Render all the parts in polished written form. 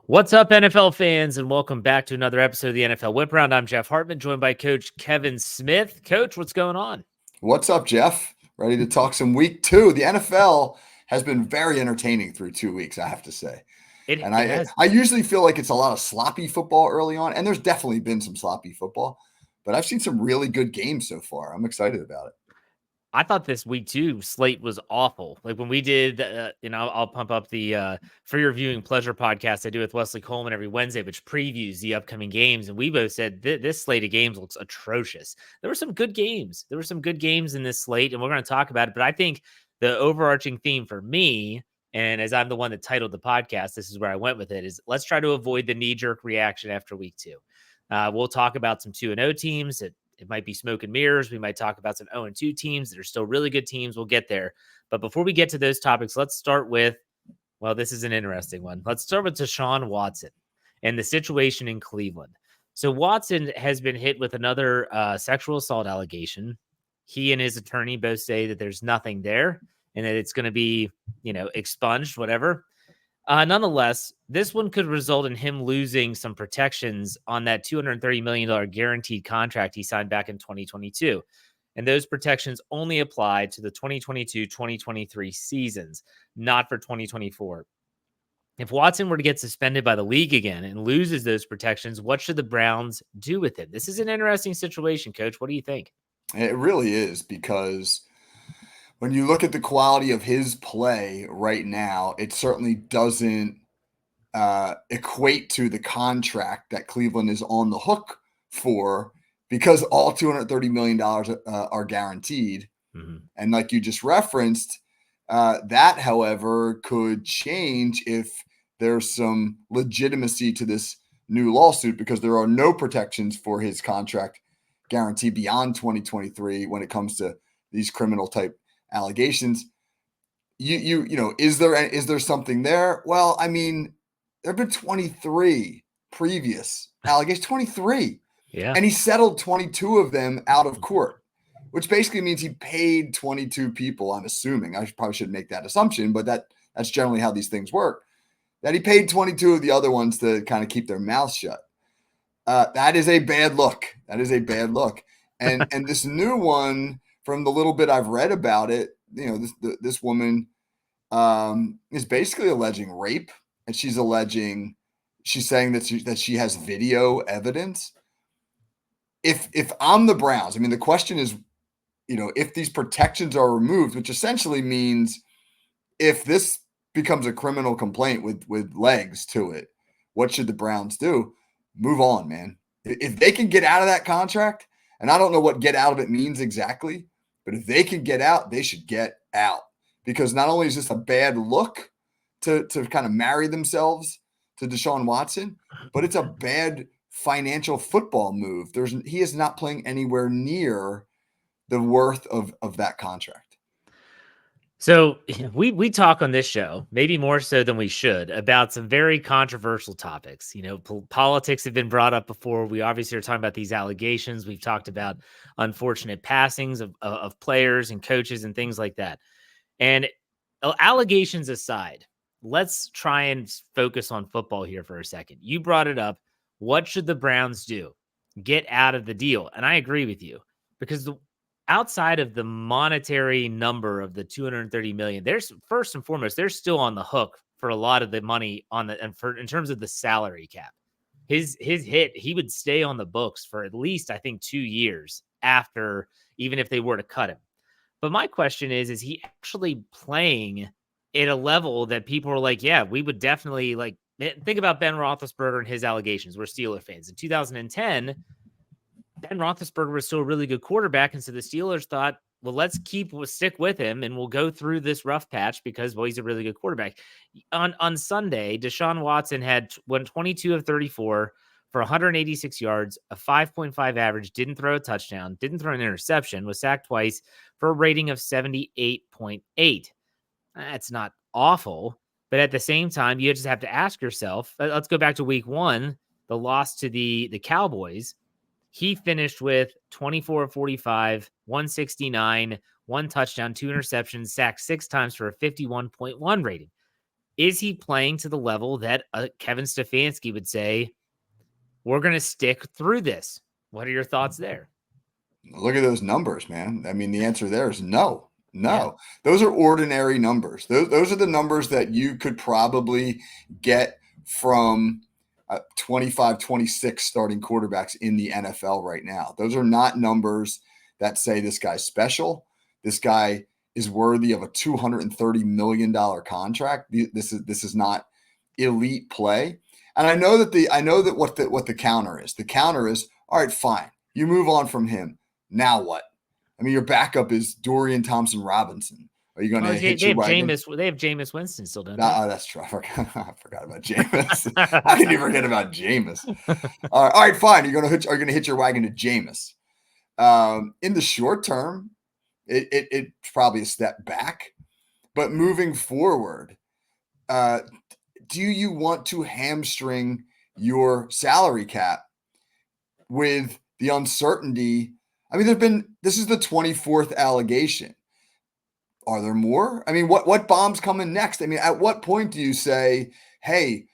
What's up, NFL fans, and welcome back to another episode of the NFL Whip Round. I'm Jeff Hartman, joined by Coach Kevin Smith. Coach, what's going on? What's up, Jeff? Ready to talk some week two? The NFL has been very entertaining through 2 weeks, I have to say. It And I has. I usually feel like it's a lot of sloppy football early on, and there's definitely been some sloppy football, but I've seen some really good games so far. I'm excited about it. I thought this week two slate was awful. Like when we did, I'll pump up the For Your Viewing Pleasure podcast I do with Wesley Coleman every Wednesday, which previews the upcoming games. And we both said this slate of games looks atrocious. There were some good games. There were some good games in this slate, and we're going to talk about it. But I think the overarching theme for me, and as I'm the one that titled the podcast, this is where I went with it, is let's try to avoid the knee-jerk reaction after week two. We'll talk about some 2-0 teams that it might be smoke and mirrors. We might talk about some 0-2 teams that are still really good teams. We'll get there. But before we get to those topics, let's start with, well, this is an interesting one. Let's start with Deshaun Watson and the situation in Cleveland. So Watson has been hit with another sexual assault allegation. He and his attorney both say that there's nothing there and that it's going to be, expunged, whatever. Nonetheless, this one could result in him losing some protections on that $230 million guaranteed contract he signed back in 2022. And those protections only apply to the 2022-2023 seasons, not for 2024. If Watson were to get suspended by the league again and loses those protections, what should the Browns do with it? This is an interesting situation, Coach. What do you think? It really is, because when you look at the quality of his play right now, it certainly doesn't equate to the contract that Cleveland is on the hook for, because all $230 million are guaranteed. Mm-hmm. And like you just referenced, that, however, could change if there's some legitimacy to this new lawsuit, because there are no protections for his contract guarantee beyond 2023 when it comes to these criminal type allegations. Is there something there? Well, I mean, there have been 23 previous allegations, 23. Yeah. And he settled 22 of them out of court, which basically means he paid 22 people, I'm assuming. I probably shouldn't make that assumption, but that's generally how these things work. That he paid 22 of the other ones to kind of keep their mouths shut. That is a bad look. That is a bad look. And this new one, from the little bit I've read about it, this woman is basically alleging rape, and she's saying that she has video evidence. If I'm the Browns, I mean, the question is, if these protections are removed, which essentially means if this becomes a criminal complaint with legs to it, what should the Browns do? Move on, man. If they can get out of that contract, and I don't know what get out of it means exactly, but if they can get out, they should get out, because not only is this a bad look to kind of marry themselves to Deshaun Watson, but it's a bad financial football move. He is not playing anywhere near the worth of that contract. So we talk on this show, maybe more so than we should, about some very controversial topics. Politics have been brought up before. We obviously are talking about these allegations. We've talked about unfortunate passings of players and coaches and things like that. And allegations aside, let's try and focus on football here for a second. You brought it up. What should the Browns do? Get out of the deal. And I agree with you, because outside of the monetary number of the $230 million, there's first and foremost, they're still on the hook for a lot of the money in terms of the salary cap. His hit, he would stay on the books for at least, I think, 2 years after, even if they were to cut him. But my question is he actually playing at a level that people are like, yeah, we would definitely like, think about Ben Roethlisberger and his allegations. We're Steeler fans. In 2010, Ben Roethlisberger was still a really good quarterback. And so the Steelers thought, well, let's stick with him and we'll go through this rough patch because, well, he's a really good quarterback. On Sunday, Deshaun Watson went 22 of 34 for 186 yards, a 5.5 average, didn't throw a touchdown, didn't throw an interception, was sacked twice for a rating of 78.8. That's not awful, but at the same time, you just have to ask yourself, let's go back to week one, the loss to the Cowboys. He finished with 24 of 45, 169, one touchdown, 2 interceptions, sacked 6 times for a 51.1 rating. is he playing to the level that Kevin Stefanski would say, we're going to stick through this? What are your thoughts there? Look at those numbers, man. I mean, the answer there is no. Yeah. No, those are ordinary numbers. Those are the numbers that you could probably get from 25, 26 starting quarterbacks in the NFL right now. Those are not numbers that say this guy's special. This guy is worthy of a $230 million contract. This is not elite play. And I know that what the counter is. The counter is, all right, fine. You move on from him. Now what? I mean, your backup is Dorian Thompson-Robinson. Are you going to hit your wagon? They have Jameis Winston still, don't they? That's true. I forgot about Jameis. How can you forget about Jameis? All right, fine. Are you going to hit your wagon to Jameis? In the short term, it's probably a step back. But moving forward, do you want to hamstring your salary cap with the uncertainty? I mean, this is the 24th allegation. Are there more? I mean, what bomb's coming next? I mean, at what point do you say, hey,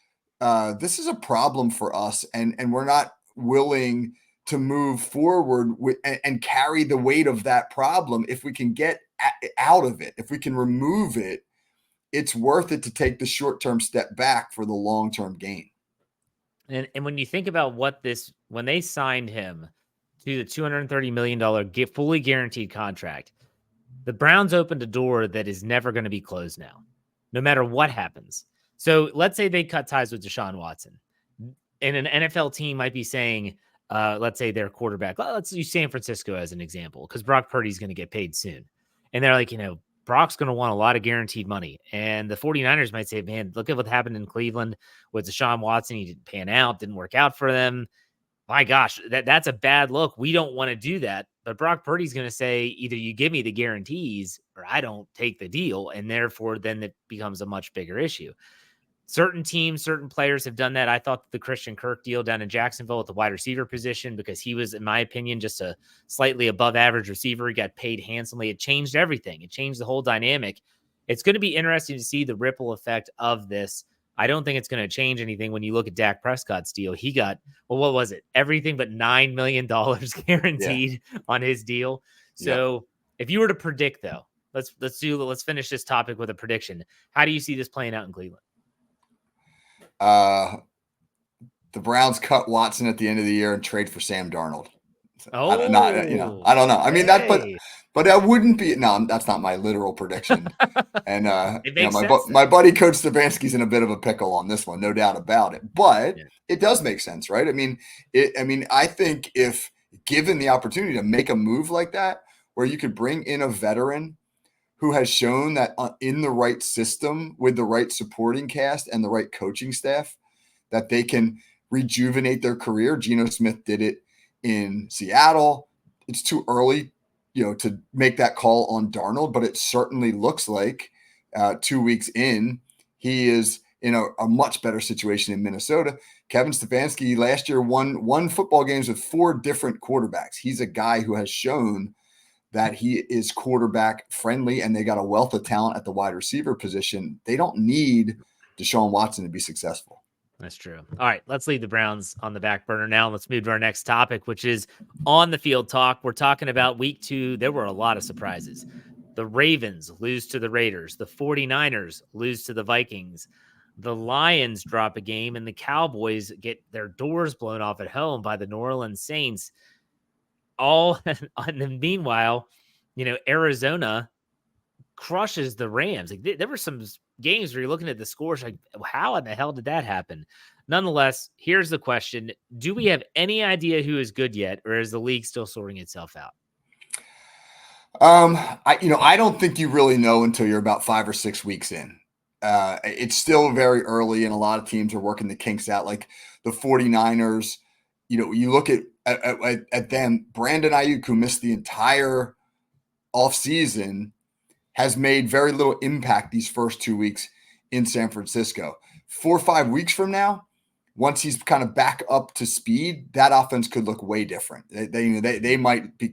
this is a problem for us and we're not willing to move forward and carry the weight of that problem? If we can get out of it, if we can remove it, it's worth it to take the short-term step back for the long-term gain. And when you think about when they signed him to the $230 million fully guaranteed contract, the Browns opened a door that is never going to be closed now, no matter what happens. So let's say they cut ties with Deshaun Watson, and an NFL team might be saying, let's say their quarterback, let's use San Francisco as an example, because Brock Purdy's going to get paid soon. And they're like, Brock's going to want a lot of guaranteed money. And the 49ers might say, man, look at what happened in Cleveland with Deshaun Watson. He didn't pan out, didn't work out for them. My gosh, that's a bad look. We don't want to do that. But Brock Purdy's going to say, either you give me the guarantees or I don't take the deal. And therefore, then it becomes a much bigger issue. Certain teams, certain players have done that. I thought the Christian Kirk deal down in Jacksonville at the wide receiver position, because he was, in my opinion, just a slightly above average receiver. He got paid handsomely. It changed everything. It changed the whole dynamic. It's going to be interesting to see the ripple effect of this. I don't think it's going to change anything when you look at Dak Prescott's deal. He got, what was it? Everything but $9 million guaranteed on his deal. So if you were to predict, though, let's finish this topic with a prediction. How do you see this playing out in Cleveland? The Browns cut Watson at the end of the year and trade for Sam Darnold. I don't know. I mean, but that wouldn't be, no, that's not my literal prediction. And my buddy Coach Stefanski's in a bit of a pickle on this one, no doubt about it. But it does make sense, right? I mean, I think if given the opportunity to make a move like that, where you could bring in a veteran who has shown that in the right system with the right supporting cast and the right coaching staff, that they can rejuvenate their career. Geno Smith did it in Seattle. It's too early, to make that call on Darnold, but it certainly looks like 2 weeks in, he is in a much better situation in Minnesota. Kevin Stefanski last year won football games with 4 different quarterbacks. He's a guy who has shown that he is quarterback friendly, and they got a wealth of talent at the wide receiver position. They don't need Deshaun Watson to be successful. That's true. All right, let's leave the Browns on the back burner now. Let's move to our next topic, which is on the field talk. We're talking about week 2. There were a lot of surprises. The Ravens lose to the Raiders. The 49ers lose to the Vikings. The Lions drop a game, and the Cowboys get their doors blown off at home by the New Orleans Saints. And then meanwhile, Arizona crushes the Rams. Like, there were some games where you're looking at the scores like, how in the hell did that happen? Nonetheless, here's the question. Do we have any idea who is good yet, or is the league still sorting itself out? I don't think you really know until you're about 5 or 6 weeks in. It's still very early, and a lot of teams are working the kinks out. Like the 49ers, you look at them. Brandon Ayuk, who missed the entire offseason, has made very little impact these first 2 weeks in San Francisco. 4 or 5 weeks from now, once he's kind of back up to speed, that offense could look way different. They might be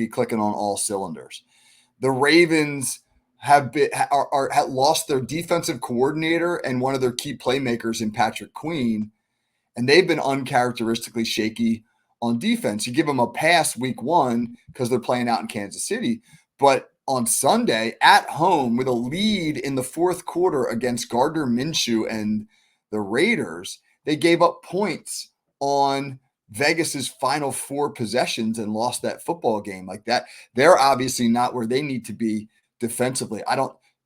clicking on all cylinders. The Ravens have lost their defensive coordinator and one of their key playmakers in Patrick Queen, and they've been uncharacteristically shaky on defense. You give them a pass week 1 because they're playing out in Kansas City, but on Sunday at home with a lead in the fourth quarter against Gardner Minshew and the Raiders, they gave up points on Vegas's final 4 possessions and lost that football game like that. They're obviously not where they need to be defensively.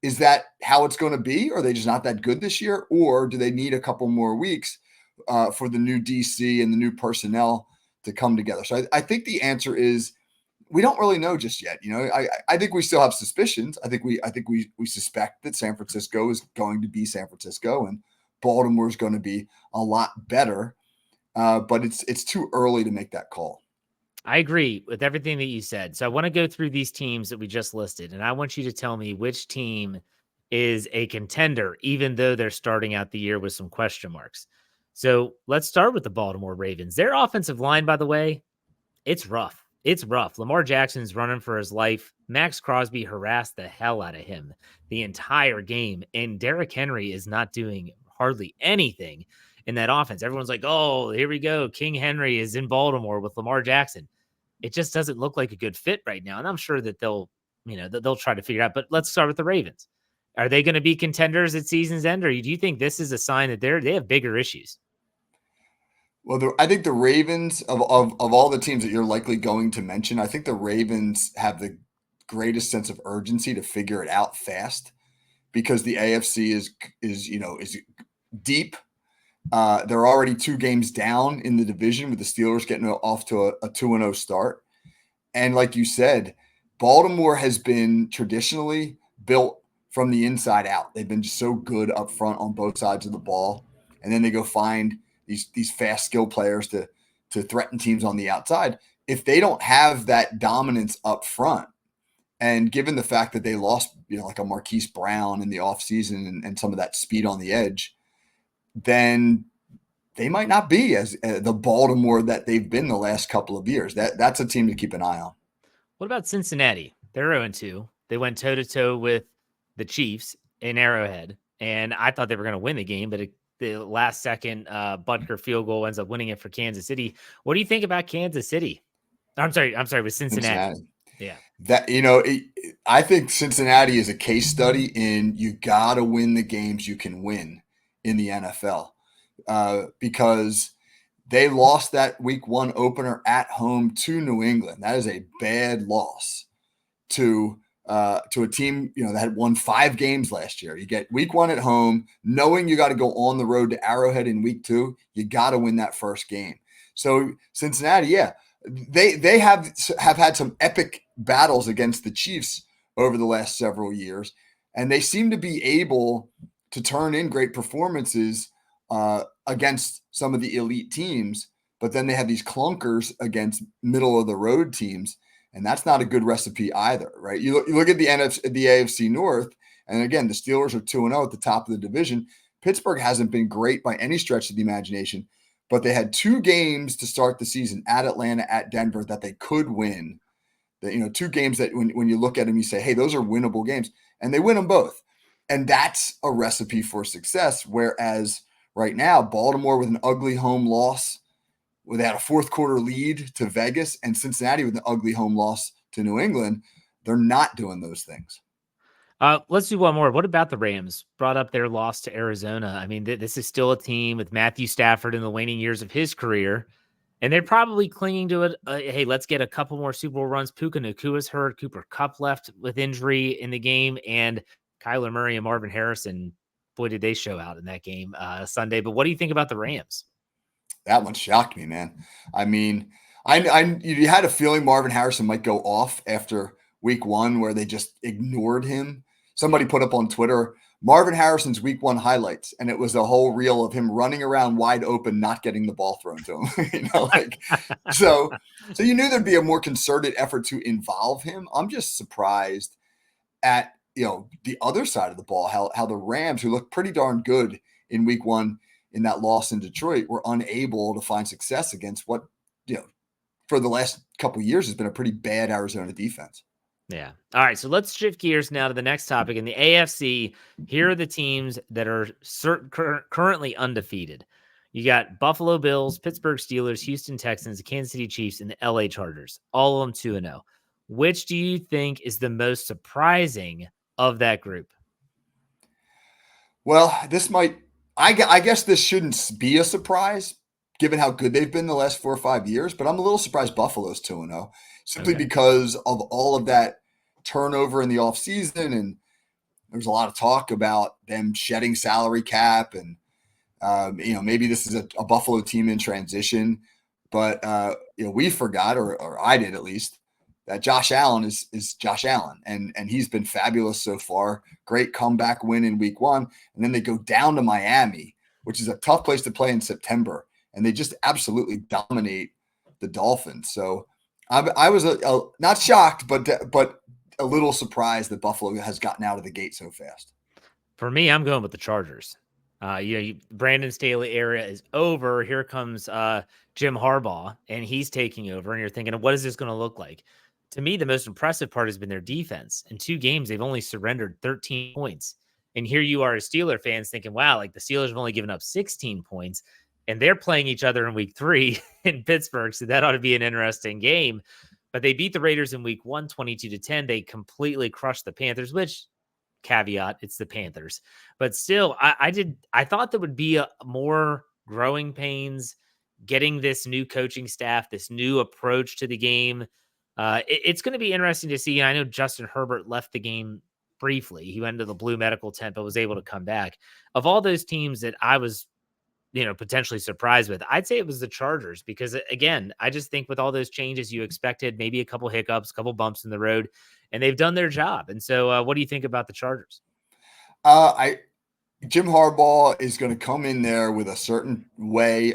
Is that how it's going to be? Are they just not that good this year? Or do they need a couple more weeks for the new DC and the new personnel to come together? So I think the answer is we don't really know just yet. I think we still have suspicions. I think we suspect that San Francisco is going to be San Francisco and Baltimore is going to be a lot better. But it's too early to make that call. I agree with everything that you said. So I want to go through these teams that we just listed, and I want you to tell me which team is a contender, even though they're starting out the year with some question marks. So let's start with the Baltimore Ravens. Their offensive line, by the way, it's rough. It's rough. Lamar Jackson's running for his life. Max Crosby harassed the hell out of him the entire game, and Derrick Henry is not doing hardly anything in that offense. Everyone's like, oh, here we go. King Henry is in Baltimore with Lamar Jackson. It just doesn't look like a good fit right now. And I'm sure that they'll try to figure it out. But let's start with the Ravens. Are they going to be contenders at season's end, or do you think this is a sign that they have bigger issues? Well, I think the Ravens of all the teams that you're likely going to mention, I think the Ravens have the greatest sense of urgency to figure it out fast because the AFC is deep. They're already 2 games down in the division with the Steelers getting off to a 2-0 start. And like you said, Baltimore has been traditionally built from the inside out. They've been just so good up front on both sides of the ball. And then they go find these fast skill players to threaten teams on the outside. If they don't have that dominance up front, and given the fact that they lost, like a Marquise Brown in the offseason and some of that speed on the edge, then they might not be as the Baltimore that they've been the last couple of years. That's a team to keep an eye on. What about Cincinnati? They're 0-2. They went toe-to-toe with the Chiefs in Arrowhead, and I thought they were going to win the game, but the last-second Butker field goal ends up winning it for Kansas City. What do you think about Kansas City? I'm sorry, with Cincinnati. Yeah. I think Cincinnati is a case study in you got to win the games you can win in the NFL because they lost that week 1 opener at home to New England. That is a bad loss to a team, that had won 5 games last year. You get week 1 at home, knowing you got to go on the road to Arrowhead in week 2, you got to win that first game. So Cincinnati, yeah, they have had some epic battles against the Chiefs over the last several years, and they seem to be able to turn in great performances against some of the elite teams, but then they have these clunkers against middle of the road teams. And that's not a good recipe either, right? You look at the AFC North, and again, the Steelers are 2-0 at the top of the division. Pittsburgh hasn't been great by any stretch of the imagination, but they had 2 games to start the season at Atlanta, at Denver that they could win. 2 games that when you look at them, you say, hey, those are winnable games. And they win them both. And that's a recipe for success. Whereas right now, Baltimore with an ugly home loss, without a fourth quarter lead to Vegas, and Cincinnati with an ugly home loss to New England, they're not doing those things. Let's do one more. What about the Rams? Brought up their loss to Arizona. I mean, this is still a team with Matthew Stafford in the waning years of his career, and they're probably clinging to it. Hey, let's get a couple more Super Bowl runs. Puka Nakua's hurt. Cooper Kupp left with injury in the game, and Kyler Murray and Marvin Harrison, boy, did they show out in that game Sunday. But what do you think about the Rams? That one shocked me, man. I mean, you had a feeling Marvin Harrison might go off after week 1 where they just ignored him. Somebody put up on Twitter, Marvin Harrison's week 1 highlights, and it was a whole reel of him running around wide open, not getting the ball thrown to him. So you knew there'd be a more concerted effort to involve him. I'm just surprised at the other side of the ball, how the Rams, who looked pretty darn good in week 1 in that loss in Detroit, were unable to find success against what, for the last couple of years has been a pretty bad Arizona defense. Yeah. All right. So let's shift gears now to the next topic. In the AFC, here are the teams that are currently undefeated. You got Buffalo Bills, Pittsburgh Steelers, Houston Texans, the Kansas City Chiefs, and the LA Chargers. All of them 2-0. Which do you think is the most surprising of that group? Well, I guess this shouldn't be a surprise given how good they've been the last 4 or 5 years, but I'm a little surprised Buffalo's 2-0 simply Okay. because of all of that turnover in the offseason. And there's a lot of talk about them shedding salary cap. And, maybe this is a Buffalo team in transition. But, we forgot, or I did at least, that Josh Allen is Josh Allen, and he's been fabulous so far. Great comeback win in week 1, and then they go down to Miami, which is a tough place to play in September, and they just absolutely dominate the Dolphins. So I was not shocked, but a little surprised that Buffalo has gotten out of the gate so fast. For me, I'm going with the Chargers. Brandon Staley era is over. Here comes Jim Harbaugh, and he's taking over. And you're thinking, what is this going to look like? To me, the most impressive part has been their defense. In 2 games, they've only surrendered 13 points. And here you are as Steeler fans thinking, wow, like the Steelers have only given up 16 points, and they're playing each other in week 3 in Pittsburgh. So that ought to be an interesting game. But they beat the Raiders in week 1, 22-10. They completely crushed the Panthers, which, caveat, it's the Panthers. But still, I thought there would be a more growing pains getting this new coaching staff, this new approach to the game. It's going to be interesting to see. I know Justin Herbert left the game briefly. He went into the blue medical tent, but was able to come back. Of all those teams that I was, potentially surprised with, I'd say it was the Chargers because, again, I just think with all those changes you expected, maybe a couple hiccups, a couple bumps in the road, and they've done their job. And so what do you think about the Chargers? Jim Harbaugh is going to come in there with a certain way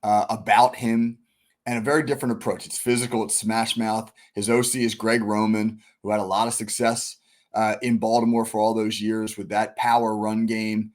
about him and a very different approach. It's physical, it's smash mouth. His OC is Greg Roman, who had a lot of success in Baltimore for all those years with that power run game.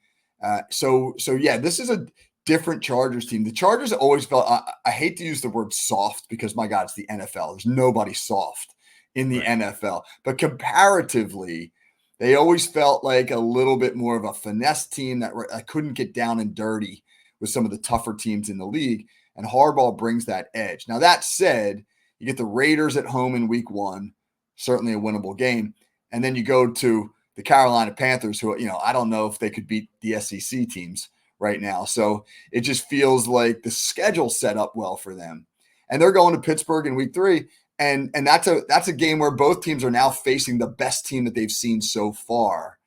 So yeah, this is a different Chargers team. The Chargers always felt, I hate to use the word soft because, my God, it's the NFL. There's nobody soft in the NFL. But comparatively, they always felt like a little bit more of a finesse team that couldn't get down and dirty with some of the tougher teams in the league. And Harbaugh brings that edge. Now, that said, you get the Raiders at home in week 1, certainly a winnable game. And then you go to the Carolina Panthers, who, I don't know if they could beat the SEC teams right now. So it just feels like the schedule set up well for them. And they're going to Pittsburgh in week 3. And that's a game where both teams are now facing the best team that they've seen so far.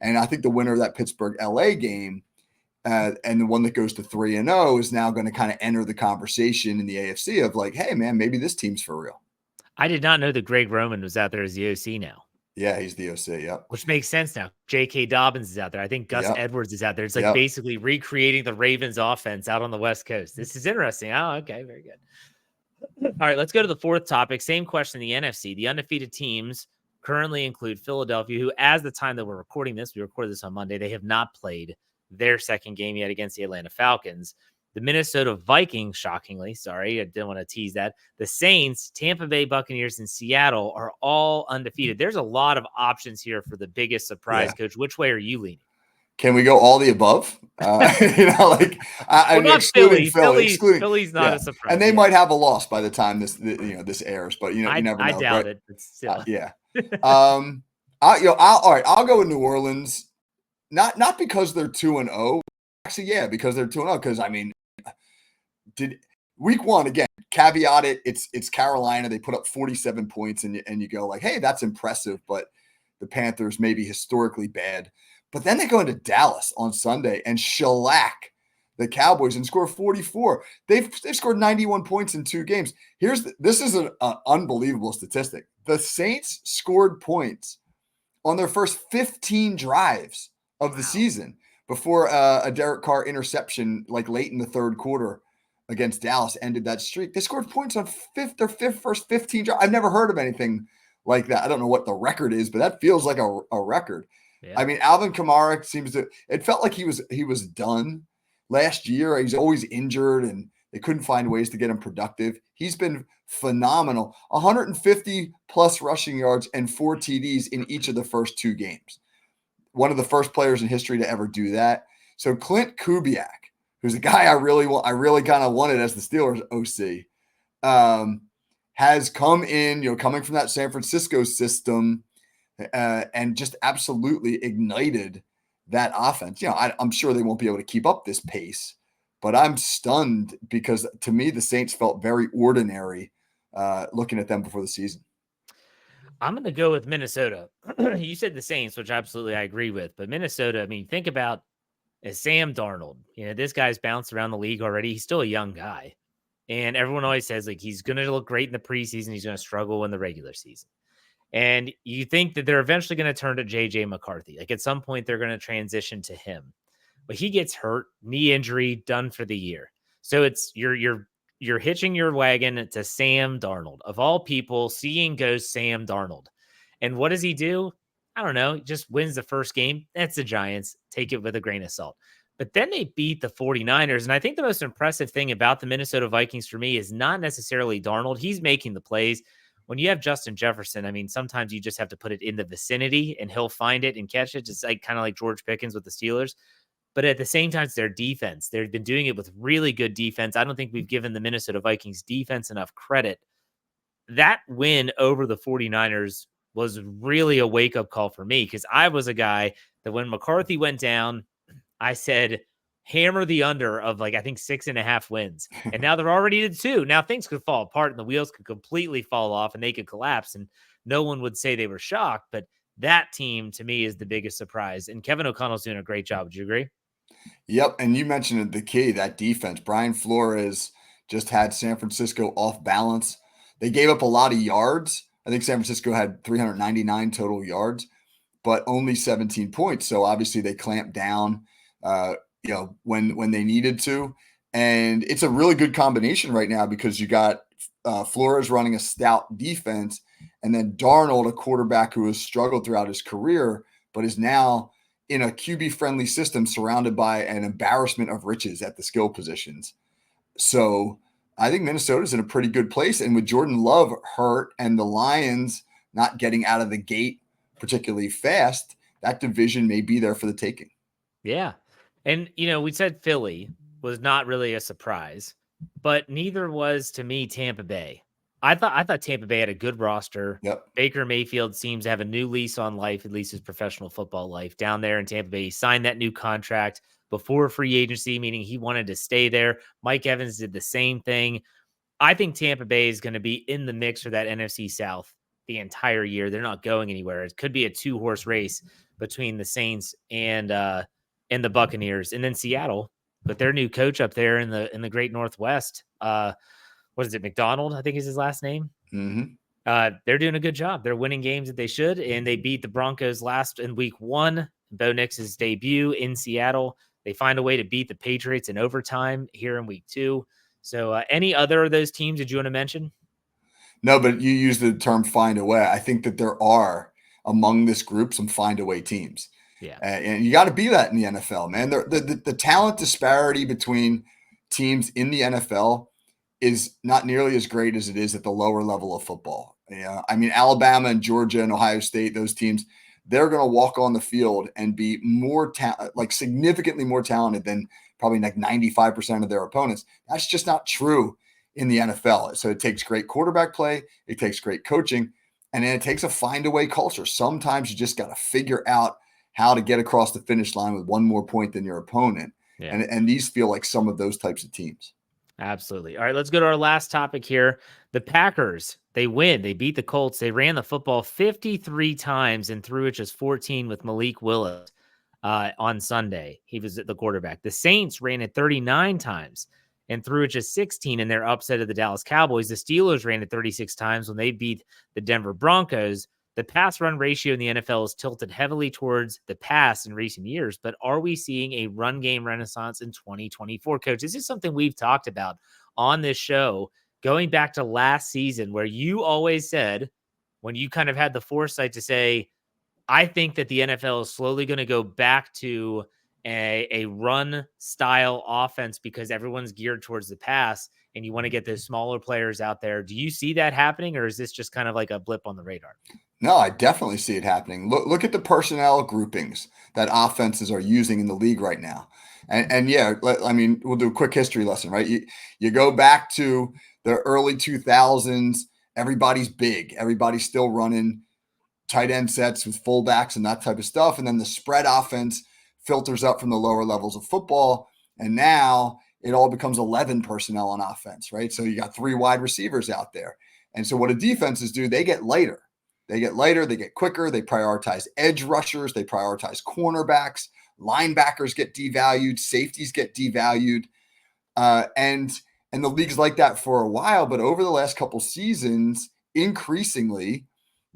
And I think the winner of that Pittsburgh LA game and the one that goes to 3-0 is now going to kind of enter the conversation in the AFC of like, hey, man, maybe this team's for real. I did not know that Greg Roman was out there as the OC now. Yeah, he's the OC, yep. Which makes sense now. J.K. Dobbins is out there. I think Gus Edwards is out there. It's like basically recreating the Ravens offense out on the West Coast. This is interesting. Oh, okay, very good. All right, let's go to the 4th topic. Same question in the NFC. The undefeated teams currently include Philadelphia, who, as the time that we're recording this, we recorded this on Monday, they have not played their second game yet against the Atlanta Falcons. The Minnesota Vikings, shockingly, sorry, I didn't want to tease that. The Saints, Tampa Bay Buccaneers, and Seattle are all undefeated. There's a lot of options here for the biggest surprise, Coach. Which way are you leaning? Can we go all the above? Not excluding Philly. Philly's not a surprise. And they might have a loss by the time this airs, but you never know. I doubt it, but still. All right, I'll go with New Orleans. Not because they're 2-0. Actually, yeah, because they're 2-0. Because did week 1 again? Caveat it. It's Carolina. They put up 47 points, and you go like, hey, that's impressive. But the Panthers may be historically bad. But then they go into Dallas on Sunday and shellac the Cowboys and score 44. They've scored 91 points in 2 games. This is an unbelievable statistic. The Saints scored points on their first 15 drives of the season before a Derek Carr interception, like late in the 3rd quarter against Dallas, ended that streak. They scored points on their first 15 drives. I've never heard of anything like that. I don't know what the record is, but that feels like a record. Yeah. I mean, Alvin Kamara it felt like he was done last year. He's always injured, and They couldn't find ways to get him productive. He's been phenomenal. 150 plus rushing yards and 4 TDs in each of the first 2 games. One of the first players in history to ever do that. So Clint Kubiak, who's a guy I really kind of wanted as the Steelers OC, has come in, coming from that San Francisco system, and just absolutely ignited that offense. I'm sure they won't be able to keep up this pace, but I'm stunned because to me, the Saints felt very ordinary looking at them before the season. I'm going to go with Minnesota. You said the Saints, which absolutely I agree with, but Minnesota, I mean, think about Sam Darnold. This guy's bounced around the league already. He's still a young guy. And everyone always says, like, he's going to look great in the preseason. He's going to struggle in the regular season. And you think that they're eventually going to turn to JJ McCarthy. Like, at some point, they're going to transition to him. But he gets hurt, knee injury, done for the year. So it's you're hitching your wagon to Sam Darnold. Of all people, seeing goes Sam Darnold. And what does he do? I don't know. He just wins the first game. That's the Giants. Take it with a grain of salt. But then they beat the 49ers. And I think the most impressive thing about the Minnesota Vikings for me is not necessarily Darnold. He's making the plays. When you have Justin Jefferson, I mean, sometimes you just have to put it in the vicinity and he'll find it and catch it. Just like kind of like George Pickens with the Steelers. But at the same time, it's their defense. They've been doing it with really good defense. I don't think we've given the Minnesota Vikings defense enough credit. That win over the 49ers was really a wake-up call for me because I was a guy that when McCarthy went down, I said, hammer the under of I think 6.5 wins. And now they're already at 2. Now things could fall apart and the wheels could completely fall off and they could collapse and no one would say they were shocked. But that team to me is the biggest surprise. And Kevin O'Connell's doing a great job. Would you agree? Yep. And you mentioned the key, that defense. Brian Flores just had San Francisco off balance. They gave up a lot of yards. I think San Francisco had 399 total yards, but only 17 points. So obviously they clamped down, when they needed to. And it's a really good combination right now because you got Flores running a stout defense and then Darnold, a quarterback who has struggled throughout his career, but is now in a QB-friendly system surrounded by an embarrassment of riches at the skill positions. So I think Minnesota's in a pretty good place. And with Jordan Love hurt and the Lions not getting out of the gate particularly fast, that division may be there for the taking. Yeah. And, we said Philly was not really a surprise, but neither was to me Tampa Bay. I thought Tampa Bay had a good roster. Yep. Baker Mayfield seems to have a new lease on life, at least his professional football life down there in Tampa Bay. He signed that new contract before free agency, meaning he wanted to stay there. Mike Evans did the same thing. I think Tampa Bay is going to be in the mix for that NFC South the entire year. They're not going anywhere. It could be a 2-horse race between the Saints and the Buccaneers, and then Seattle, but their new coach up there in the Great Northwest. What is it? McDonald, I think is his last name. Mm-hmm. They're doing a good job. They're winning games that they should, and they beat the Broncos last in week 1. Bo Nix's debut in Seattle. They find a way to beat the Patriots in overtime here in week 2. So any other of those teams did you want to mention? No, but you use the term find a way. I think that there are among this group some find a way teams. Yeah. And you got to be that in the NFL, man. The talent disparity between teams in the NFL is not nearly as great as it is at the lower level of football. I mean, Alabama and Georgia and Ohio State, those teams, they're going to walk on the field and be significantly more talented than probably 95% of their opponents. That's just not true in the NFL. So it takes great quarterback play. It takes great coaching. And then it takes a find a way culture. Sometimes you just got to figure out how to get across the finish line with one more point than your opponent. Yeah. And these feel like some of those types of teams. Absolutely. All right, let's go to our last topic here. The Packers, they win. They beat the Colts. They ran the football 53 times and threw it just 14 with Malik Willis on Sunday. He was the quarterback. The Saints ran it 39 times and threw it just 16 in their upset of the Dallas Cowboys. The Steelers ran it 36 times when they beat the Denver Broncos. The pass run ratio in the NFL is tilted heavily towards the pass in recent years, but are we seeing a run game renaissance in 2024? Coach, this is something we've talked about on this show going back to last season, where you always said, when you kind of had the foresight to say, I think that the NFL is slowly going to go back to a run style offense because everyone's geared towards the pass and you want to get those smaller players out there. Do you see that happening, or is this just kind of like a blip on the radar? No, I definitely see it happening. Look at the personnel groupings that offenses are using in the league right now. And yeah, I mean, we'll do a quick history lesson, right? You go back to the early 2000s, everybody's big. Everybody's still running tight end sets with fullbacks and that type of stuff. And then the spread offense filters up from the lower levels of football. And now it all becomes 11 personnel on offense, right? So you got 3 wide receivers out there. And so what do defenses do? They get lighter. They get quicker. They prioritize edge rushers. They prioritize cornerbacks. Linebackers get devalued. Safeties get devalued. And the league's like that for a while. But over the last couple seasons, increasingly,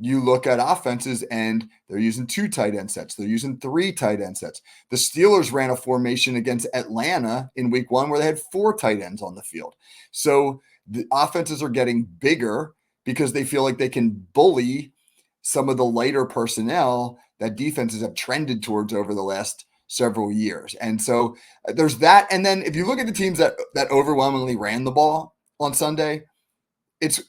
you look at offenses and they're using 2 tight end sets. They're using 3 tight end sets. The Steelers ran a formation against Atlanta in week 1 where they had 4 tight ends on the field. So the offenses are getting bigger because they feel like they can bully some of the lighter personnel that defenses have trended towards over the last several years. And so there's that. And then if you look at the teams that overwhelmingly ran the ball on Sunday, it's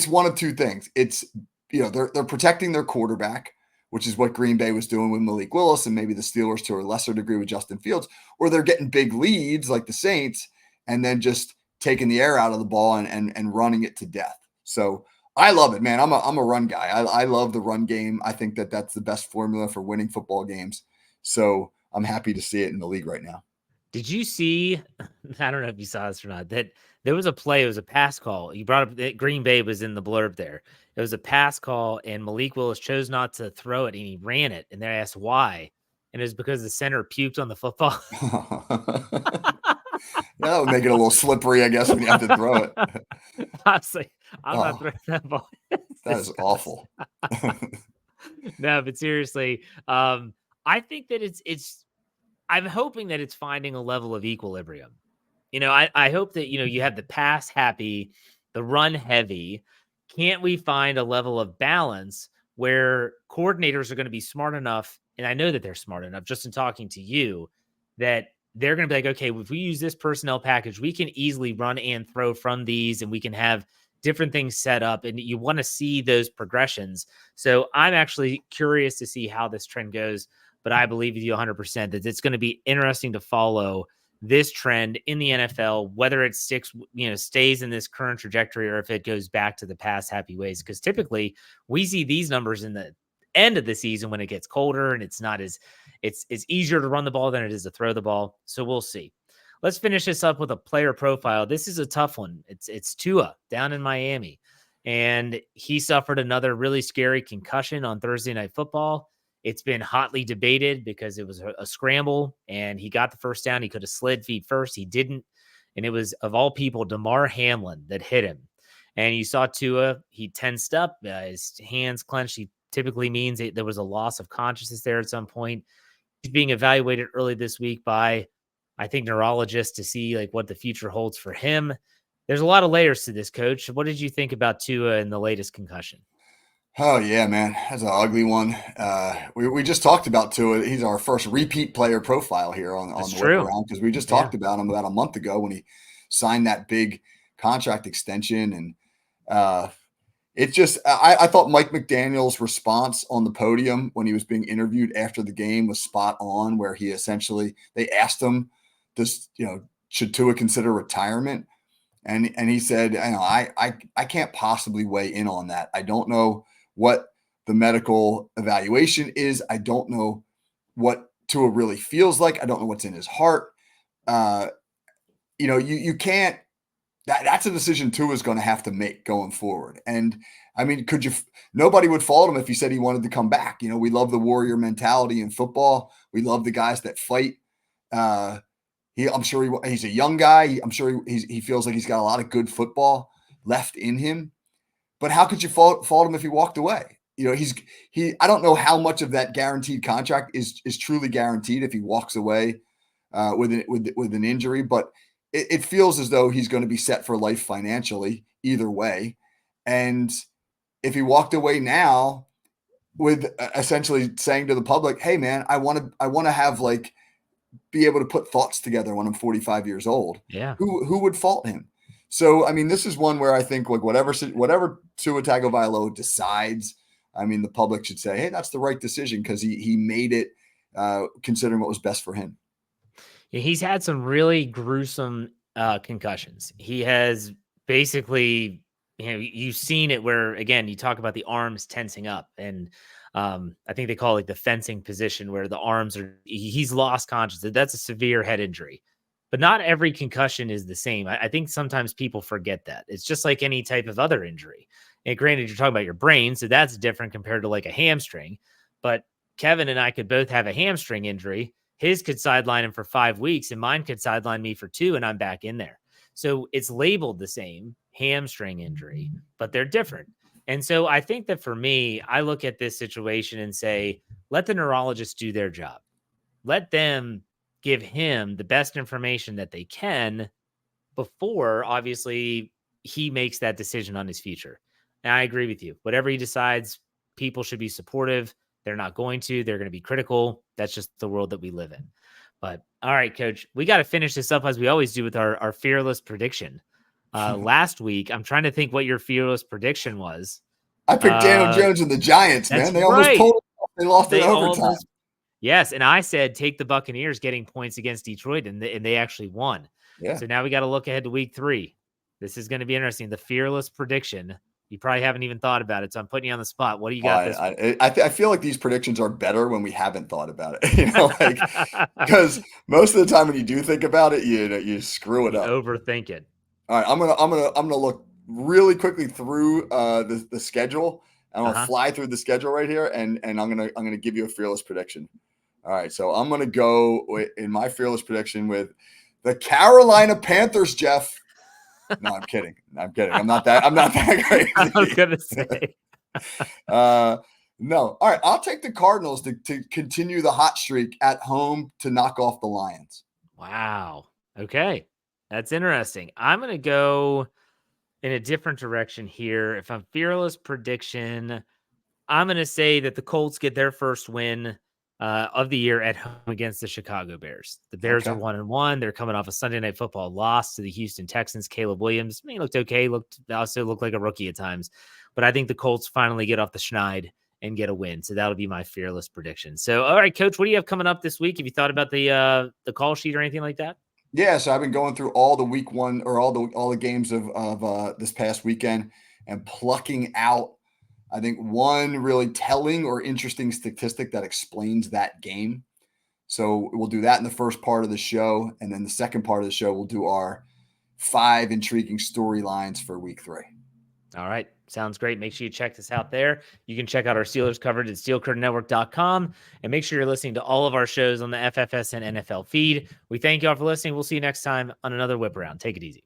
one of 2 things. It's, they're protecting their quarterback, which is what Green Bay was doing with Malik Willis, and maybe the Steelers to a lesser degree with Justin Fields, or they're getting big leads like the Saints and then just taking the air out of the ball and running it to death. So I love it, man. I'm a run guy. I love the run game. I think that that's the best formula for winning football games. So I'm happy to see it in the league right now. Did you see, I don't know if you saw this or not, that there was a play, it was a pass call. You brought up that Green Bay was in the blurb there. It was a pass call, and Malik Willis chose not to throw it, and he ran it. And they asked why. And it was because the center puked on the football. Yeah, that would make it a little slippery, I guess, when you have to throw it. I was like, I'm not throwing that ball. That is awful. No, but seriously, I think that it's I'm hoping that it's finding a level of equilibrium. I hope that, you have the pass happy, the run heavy. Can't we find a level of balance where coordinators are going to be smart enough? And I know that they're smart enough just in talking to you that they're going to be like, okay, if we use this personnel package, we can easily run and throw from these and we can have different things set up. And you want to see those progressions. So I'm actually curious to see how this trend goes. But I believe with you 100% that it's going to be interesting to follow this trend in the NFL, whether it stays in this current trajectory or if it goes back to the past happy ways. Because typically we see these numbers in the end of the season when it gets colder and it's easier to run the ball than it is to throw the ball. So we'll see. Let's finish this up with a player profile. This is a tough one. It's Tua down in Miami, and he suffered another really scary concussion on Thursday Night Football. It's been hotly debated because it was a scramble and he got the first down. He could have slid feet first. He didn't. And it was, of all people, Damar Hamlin that hit him. And you saw Tua, he tensed up, his hands clenched. He typically means there was a loss of consciousness there at some point. He's being evaluated early this week by, I think, neurologists to see like what the future holds for him. There's a lot of layers to this, Coach. What did you think about Tua in the latest concussion? Oh yeah, man, that's an ugly one. We just talked about Tua. He's our first repeat player profile here on That's the true. workaround because we just talked about him about a month ago when he signed that big contract extension, and it just I thought Mike McDaniel's response on the podium when he was being interviewed after the game was spot on, where he essentially they asked him, "Does should Tua consider retirement?" And he said, I can't possibly weigh in on that. I don't know what the medical evaluation is. I don't know what Tua really feels like. I don't know what's in his heart. You can't. That's a decision Tua is going to have to make going forward. And I mean, nobody would fault him if he said he wanted to come back. We love the warrior mentality in football. We love the guys that fight. I'm sure he's a young guy. I'm sure he feels like he's got a lot of good football left in him. But how could you fault him if he walked away? I don't know how much of that guaranteed contract is truly guaranteed if he walks away with an injury. But it feels as though he's going to be set for life financially either way. And if he walked away now with essentially saying to the public, "Hey, man, I want to have like be able to put thoughts together when I'm 45 years old. Yeah. Who would fault him? So I mean, this is one where I think like whatever Tua Tagovailoa decides, I mean, the public should say, hey, that's the right decision because he made it considering what was best for him. Yeah, he's had some really gruesome concussions. He has basically, you've seen it where, again, you talk about the arms tensing up. And I think they call it like the fencing position where the arms are, he's lost consciousness. That's a severe head injury. But not every concussion is the same. I think sometimes people forget that. It's just like any type of other injury. And granted, you're talking about your brain, so that's different compared to like a hamstring. But Kevin and I could both have a hamstring injury. His could sideline him for 5 weeks, and mine could sideline me for 2, and I'm back in there. So it's labeled the same hamstring injury, but they're different. And so I think that for me, I look at this situation and say, let the neurologists do their job. Let them give him the best information that they can before, obviously, he makes that decision on his future. And I agree with you. Whatever he decides, people should be supportive. They're not going to. They're going to be critical. That's just the world that we live in. But all right, coach, we got to finish this up as we always do with our fearless prediction. Last week, I'm trying to think what your fearless prediction was. I picked Daniel Jones and the Giants, That's man. They almost right. pulled it off. They lost in overtime. Almost, yes, and I said take the Buccaneers getting points against Detroit, and they actually won. Yeah. So now we got to look ahead to week 3. This is going to be interesting. The fearless prediction. You probably haven't even thought about it, so I'm putting you on the spot. What do you got this week? I feel like these predictions are better when we haven't thought about it. Like because most of the time when you do think about it, you screw it up. Overthink it. All right, I'm gonna look really quickly through the schedule. I'm gonna fly through the schedule right here, and I'm gonna give you a fearless prediction. All right, so I'm gonna go in my fearless prediction with the Carolina Panthers, Jeff. No, I'm kidding. I'm not that crazy. I was gonna say. No. All right. I'll take the Cardinals to continue the hot streak at home to knock off the Lions. Wow. Okay. That's interesting. I'm gonna go in a different direction here. If I'm fearless prediction, I'm gonna say that the Colts get their first win of the year at home against the Chicago Bears. The Bears are 1-1. They're coming off a Sunday Night Football loss to the Houston Texans. Caleb Williams, he looked okay. Also looked like a rookie at times, but I think the Colts finally get off the schneid and get a win. So that'll be my fearless prediction. So, all right, Coach, what do you have coming up this week? Have you thought about the call sheet or anything like that? Yeah, so I've been going through all the week 1 or all the games of this past weekend and plucking out, I think, one really telling or interesting statistic that explains that game. So we'll do that in the first part of the show. And then the second part of the show, we'll do our 5 intriguing storylines for week 3. All right. Sounds great. Make sure you check this out there. You can check out our Steelers coverage at steelcurtainnetwork.com and make sure you're listening to all of our shows on the FFS and NFL feed. We thank you all for listening. We'll see you next time on another Whip Around. Take it easy.